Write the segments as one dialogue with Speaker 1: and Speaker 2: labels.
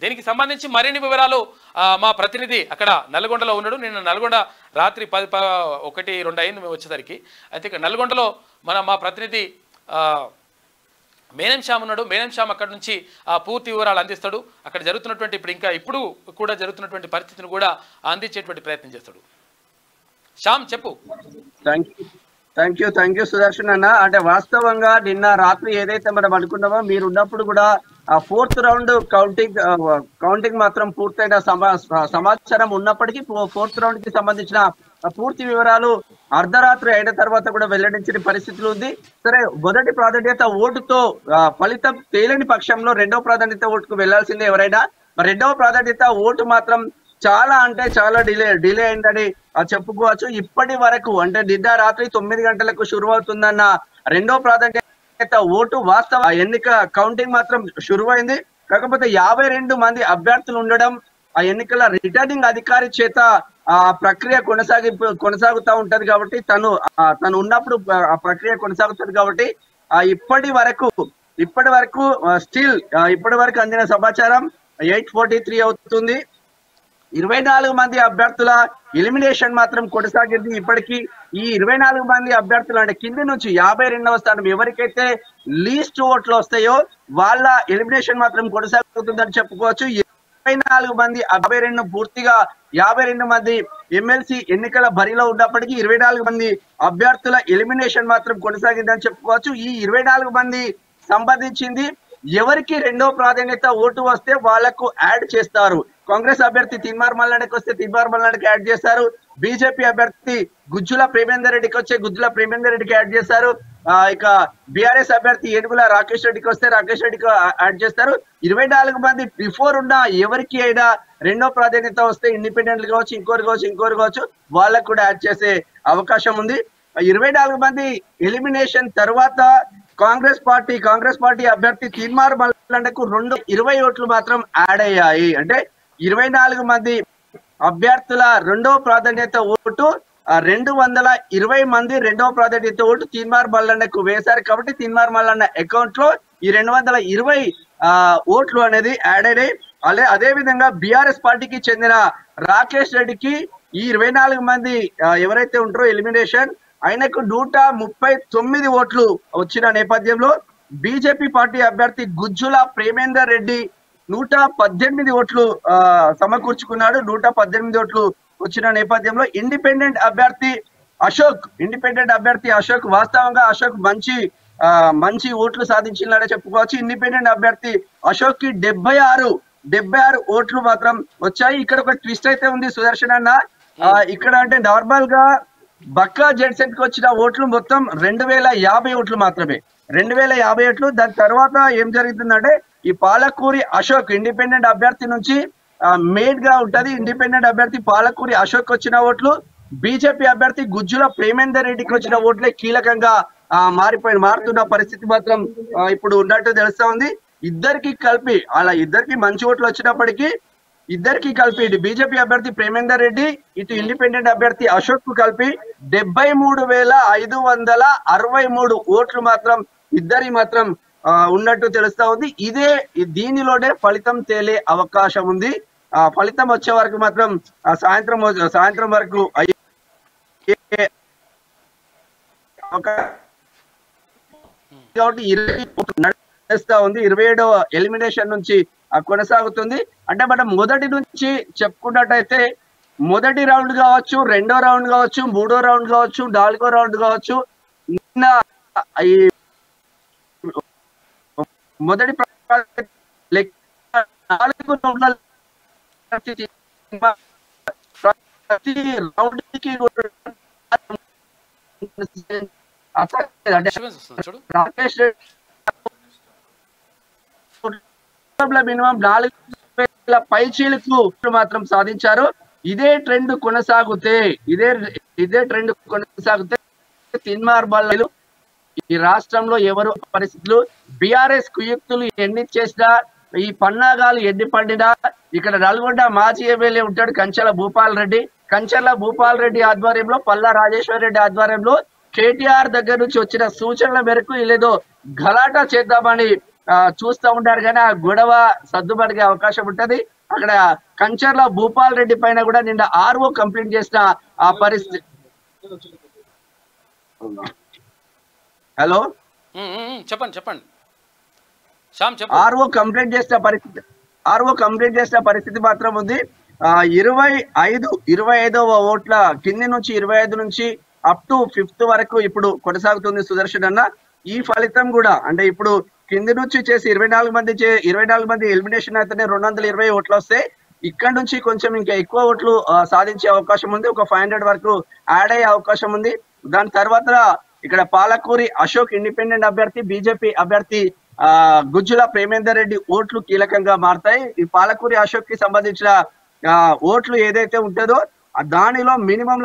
Speaker 1: దీనికి సంబంధించి మరిన్ని వివరాలు మా ప్రతినిధి అక్కడ నల్గొండలో ఉన్నాడు. నిన్న నల్గొండ రాత్రి 1-2 అయింది మేము వచ్చేసరికి. అయితే ఇక్కడ నల్గొండలో మా ప్రతినిధి మేనం శ్యామ్ ఉన్నాడు. మేనం శ్యామ్ అక్కడ నుంచి పూర్తి వివరాలు అందిస్తాడు. అక్కడ జరుగుతున్నటువంటి ఇప్పుడు కూడా జరుగుతున్నటువంటి పరిస్థితిని కూడా అందించేటువంటి ప్రయత్నం చేస్తాడు. శ్యామ్ చెప్పు.
Speaker 2: థ్యాంక్ యూ సుదర్శన్ అన్న. అంటే వాస్తవంగా నిన్న రాత్రి ఏదైతే మనం అనుకున్నామో మీరు ఉన్నప్పుడు కూడా ఆ 4th రౌండ్ కౌంటింగ్ మాత్రం పూర్తయిన సమాచారం ఉన్నప్పటికీ 4th రౌండ్ కి సంబంధించిన పూర్తి వివరాలు అర్ధరాత్రి అయిన తర్వాత కూడా వెల్లడించిన పరిస్థితులు ఉంది. సరే, మొదటి ప్రాధాన్యత ఓటుతో ఫలితం తేలని పక్షంలో రెండవ ప్రాధాన్యత ఓటుకు వెళ్లాల్సిందే ఎవరైనా. రెండవ ప్రాధాన్యత ఓటు మాత్రం చాలా చాలా డిలే అయిందని చెప్పుకోవచ్చు. ఇప్పటి వరకు అంటే నిన్న రాత్రి 9 గంటలకు శురువవుతుందన్న రెండో ప్రాధాన్యత ఓటు వాస్తవ ఎన్నిక కౌంటింగ్ మాత్రం శురువైంది. కాకపోతే 52 మంది అభ్యర్థులు ఉండడం, ఆ ఎన్నికల రిటర్నింగ్ అధికారి చేత ఆ ప్రక్రియ కొనసాగుతూ ఉంటది కాబట్టి తను ఉన్నప్పుడు ఆ ప్రక్రియ కొనసాగుతుంది కాబట్టి ఇప్పటి వరకు స్టిల్ ఇప్పటి వరకు అందిన సమాచారం 8:43 అవుతుంది. 24 మంది అభ్యర్థుల ఎలిమినేషన్ మాత్రం కొనసాగింది. ఇప్పటికీ ఈ 24 మంది అభ్యర్థులు అంటే కింది నుంచి 52వ స్థానం ఎవరికైతే లీస్ట్ ఓట్లు వస్తాయో వాళ్ళ ఎలిమినేషన్ మాత్రం కొనసాగుతుందని చెప్పుకోవచ్చు. 24 మంది 52 పూర్తిగా 52 మంది ఎమ్మెల్సీ ఎన్నికల బరిలో ఉన్నప్పటికీ 24 మంది అభ్యర్థుల ఎలిమినేషన్ మాత్రం కొనసాగిందని చెప్పుకోవచ్చు. ఈ 24 మంది సంబంధించింది ఎవరికి రెండో ప్రాధాన్యత ఓటు వస్తే వాళ్లకు యాడ్ చేస్తారు. కాంగ్రెస్ అభ్యర్థి తిన్మార్ మల్లాడికి వస్తే తిన్మార్ మల్లాడికి యాడ్ చేస్తారు. బీజేపీ అభ్యర్థి గుజ్జుల ప్రేమేందర్ రెడ్డికి వచ్చే గుజ్జుల ప్రేమేందర్ రెడ్డికి యాడ్ చేస్తారు. ఇక బీఆర్ఎస్ అభ్యర్థి ఏనుగుల రాకేష్ రెడ్డికి వస్తే రాకేష్ రెడ్డికి యాడ్ చేస్తారు. 24 మంది బిఫోర్ ఉన్న ఎవరికి అయినా రెండో ప్రాధాన్యత వస్తే ఇండిపెండెంట్ కావచ్చు, ఇంకోరు కావచ్చు వాళ్ళకు కూడా యాడ్ చేసే అవకాశం ఉంది. 24 మంది ఎలిమినేషన్ తర్వాత కాంగ్రెస్ పార్టీ అభ్యర్థి తిన్మార్ మల్లాడకు 20 ఓట్లు మాత్రం యాడ్ అయ్యాయి. అంటే 24 మంది అభ్యర్థుల రెండవ ప్రాధాన్యత ఓటు 220 మంది రెండవ ప్రాధాన్యత ఓటు తిన్మార్ మల్లన్నకు వేశారు. కాబట్టి తిన్మార్ మల్లన్న అకౌంట్ లో ఈ 220 ఓట్లు అనేది యాడ్ అయినాయి. అదే విధంగా బీఆర్ఎస్ పార్టీకి చెందిన రాకేష్ రెడ్డికి ఈ 24 మంది ఎవరైతే ఉంటారో ఎలిమినేషన్ ఆయనకు 139 ఓట్లు వచ్చిన నేపథ్యంలో బీజేపీ పార్టీ అభ్యర్థి గుజ్జుల ప్రేమేందర్ రెడ్డి 118 ఓట్లు సమకూర్చుకున్నాడు. 118 ఓట్లు వచ్చిన నేపథ్యంలో ఇండిపెండెంట్ అభ్యర్థి అశోక్ వాస్తవంగా అశోక్ మంచి ఓట్లు సాధించినాడని చెప్పుకోవచ్చు. ఇండిపెండెంట్ అభ్యర్థి అశోక్ కి 76 ఓట్లు మాత్రం వచ్చాయి. ఇక్కడ ఒక ట్విస్ట్ అయితే ఉంది సుదర్శన్ అన్న. ఇక్కడ అంటే నార్మల్ గా బక్కా జెడ్సెట్ కి వచ్చిన ఓట్లు మొత్తం 2050 ఓట్లు మాత్రమే. 2050 ఓట్లు. దాని తర్వాత ఏం జరుగుతుందంటే ఈ పాలకూరి అశోక్ ఇండిపెండెంట్ అభ్యర్థి నుంచి మేడ్ గా ఉంటది. ఇండిపెండెంట్ అభ్యర్థి పాలకూరి అశోక్ వచ్చిన ఓట్లు బీజేపీ అభ్యర్థి గుజ్జుల ప్రేమేందర్ రెడ్డికి వచ్చిన ఓట్లే కీలకంగా మారుతున్న పరిస్థితి మాత్రం ఇప్పుడు ఉన్నట్టు తెలుస్తా ఉంది. ఇద్దరికి మంచి ఓట్లు వచ్చినప్పటికీ ఇద్దరికి కలిపి ఇటు బీజేపీ అభ్యర్థి ప్రేమేందర్ రెడ్డి ఇటు ఇండిపెండెంట్ అభ్యర్థి అశోక్ కు కలిపి 73,563 ఓట్లు మాత్రం ఇద్దరి మాత్రం ఉన్నట్టు తెలుస్తా ఉంది. దీనిలోనే ఫలితం తేలే అవకాశం ఉంది. ఫలితం వచ్చే వరకు మాత్రం సాయంత్రం వరకు కాబట్టి 27వ ఎలిమినేషన్ నుంచి కొనసాగుతుంది. అంటే మనం మొదటి నుంచి చెప్పుకున్నట్టయితే మొదటి రౌండ్ కావచ్చు, రెండో రౌండ్ కావచ్చు, మూడో రౌండ్ కావచ్చు, నాలుగో రౌండ్ కావచ్చు, నిన్న మొదటి 4 రౌండ్ల ప్రతి రౌండ్ కి రాకేష్ మినిమం 4,000 పైచీలకు మాత్రం సాధించారు. ఇదే ట్రెండ్ కొనసాగితే తిన్మార్ మల్లలు ఈ రాష్ట్రంలో ఎవరు పరిస్థితులు బీఆర్ఎస్ కుయుక్తులు ఎన్ని చేసినా ఈ పన్నాగాలు ఎన్ని పండినా ఇక్కడ నల్గొండ మాజీ ఎమ్మెల్యే ఉంటాడు కంచెల భూపాల్ రెడ్డి ఆధ్వర్యంలో పల్లా రాజేశ్వర్ రెడ్డి ఆధ్వర్యంలో కేటీఆర్ దగ్గర నుంచి వచ్చిన సూచనల మేరకు లేదో గలాటా చేద్దామని చూస్తూ ఉంటారు కానీ ఆ గొడవ సర్దుబడిగే అవకాశం ఉంటది. అక్కడ కంచర్ల భూపాల్ రెడ్డి పైన కూడా నిన్న ఆర్ఓ కంప్లైంట్ చేసిన ఆ పరిస్థితి. హలో
Speaker 1: చెప్పండి శ్యామ్ చెప్పు.
Speaker 2: ఆర్ఓ కంప్లైంట్ చేసిన పరిస్థితి మాత్రం ఉంది. 25వ ఓట్ల కింది నుంచి 25 నుంచి అప్ టు 5th వరకు ఇప్పుడు కొనసాగుతుంది సుదర్శన్ అన్న. ఈ ఫలితం కూడా అంటే ఇప్పుడు కింది నుంచి చేసి 24 మంది ఎలిమినేషన్ అయితేనే 220 ఓట్లు వస్తాయి. ఇక్కడ నుంచి కొంచెం ఇంకా ఎక్కువ ఓట్లు సాధించే అవకాశం ఉంది. ఒక 500 వరకు యాడ్ అయ్యే అవకాశం ఉంది. దాని తర్వాత ఇక్కడ పాలకూరి అశోక్ ఇండిపెండెంట్ అభ్యర్థి, బీజేపీ అభ్యర్థి గుజ్జుల ప్రేమేందర్ రెడ్డి ఓట్లు కీలకంగా మారతాయి. ఈ పాలకూరి అశోక్ కి సంబంధించిన ఓట్లు ఏదైతే ఉంటుందో దానిలో మినిమం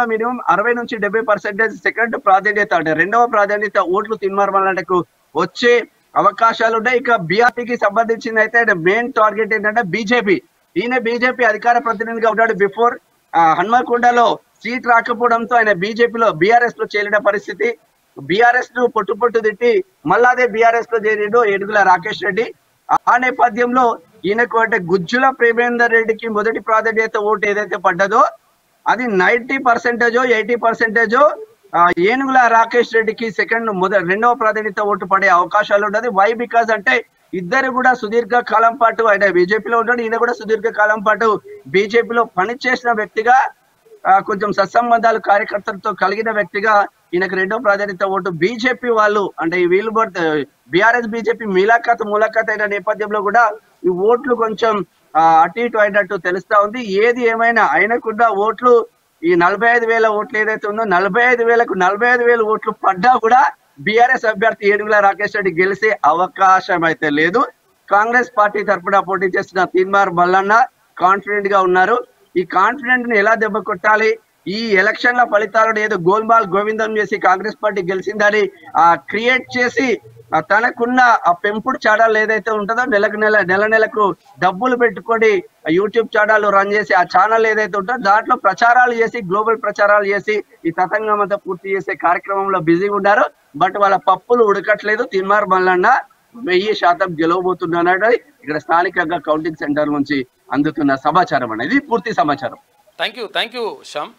Speaker 2: 60 నుంచి 70% సెకండ్ ప్రాధాన్యత అంటే రెండవ ప్రాధాన్యత ఓట్లు తిన్మార్ మండలకు వచ్చే అవకాశాలు ఉన్నాయి. ఇక బీఆర్టీకి సంబంధించింది అయితే మెయిన్ టార్గెట్ ఏంటంటే బీజేపీ. ఈయన బీజేపీ అధికార ప్రతినిధిగా ఉన్నాడు. బిఫోర్ హన్మకొండలో సీట్ రాకపోవడంతో ఆయన బీఆర్ఎస్ లో చేరిన పరిస్థితి. బీఆర్ఎస్ ను పొట్టు తిట్టి మళ్ళా అదే బీఆర్ఎస్ లో చేరిండు ఏడుగుల రాకేష్ రెడ్డి. ఆ నేపథ్యంలో ఈయనకు అంటే గుజ్జుల ప్రేమేందర్ రెడ్డికి మొదటి ప్రాధాన్యత ఓటు ఏదైతే పడ్డదో అది 90% 80% ఏనుగుల రాకేష్ రెడ్డికి రెండవ ప్రాధాన్యత ఓటు పడే అవకాశాలు ఉన్నది. వై బికాజ్ అంటే ఇద్దరు కూడా సుదీర్ఘ కాలం పాటు ఆయన బీజేపీలో ఉన్నాడు, ఈయన కూడా సుదీర్ఘ కాలం పాటు బీజేపీలో పనిచేసిన వ్యక్తిగా, కొంచెం సత్సంబంధాలు కార్యకర్తలతో కలిగిన వ్యక్తిగా ఈయనకు రెండో ప్రాధాన్యత ఓటు. బీజేపీ వాళ్ళు అంటే వీళ్ళు బీఆర్ఎస్ బీజేపీ ములాఖాత్ అయిన నేపథ్యంలో కూడా ఈ ఓట్లు కొంచెం అటు ఇటు అయినట్టు తెలుస్తా ఉంది. ఏది ఏమైనా ఆయనకున్న ఓట్లు ఈ 45,000 ఓట్లు ఏదైతే ఉందో 45,000కు 45,000 ఓట్లు పడ్డా కూడా బీఆర్ఎస్ అభ్యర్థి ఏడుగుల రాకేష్ రెడ్డి గెలిచే అవకాశం అయితే లేదు. కాంగ్రెస్ పార్టీ తరఫున పోటీ చేస్తున్న తీన్మార్ మల్లన్న కాన్ఫిడెంట్ గా ఉన్నారు. ఈ కాన్ఫిడెంట్ ని ఎలా దెబ్బ కొట్టాలి, ఈ ఎలక్షన్ల ఫలితాలను ఏదో గోల్మాల్ గోవిందం చేసి కాంగ్రెస్ పార్టీ గెలిచిందని క్రియేట్ చేసి తనకున్న ఆ పెంపుడు ఛానల్ ఏదైతే ఉంటుందో నెలకు డబ్బులు పెట్టుకొని యూట్యూబ్ ఛానల్ రన్ చేసి ఆ ఛానల్ ఏదైతే ఉంటుందో దాంట్లో ప్రచారాలు చేసి గ్లోబల్ ప్రచారాలు చేసి ఈ తతంగం అంతా పూర్తి చేసే కార్యక్రమంలో బిజీగా ఉన్నారు. బట్ వాళ్ళ పప్పులు ఉడకట్లేదు. తీన్మార్ మల్లన్న 1000% గెలవబోతున్నాడు. ఇక్కడ స్థానికంగా కౌంటింగ్ సెంటర్ నుంచి అందుతున్న సమాచారం అనేది పూర్తి సమాచారం.
Speaker 1: Thank you Shyam.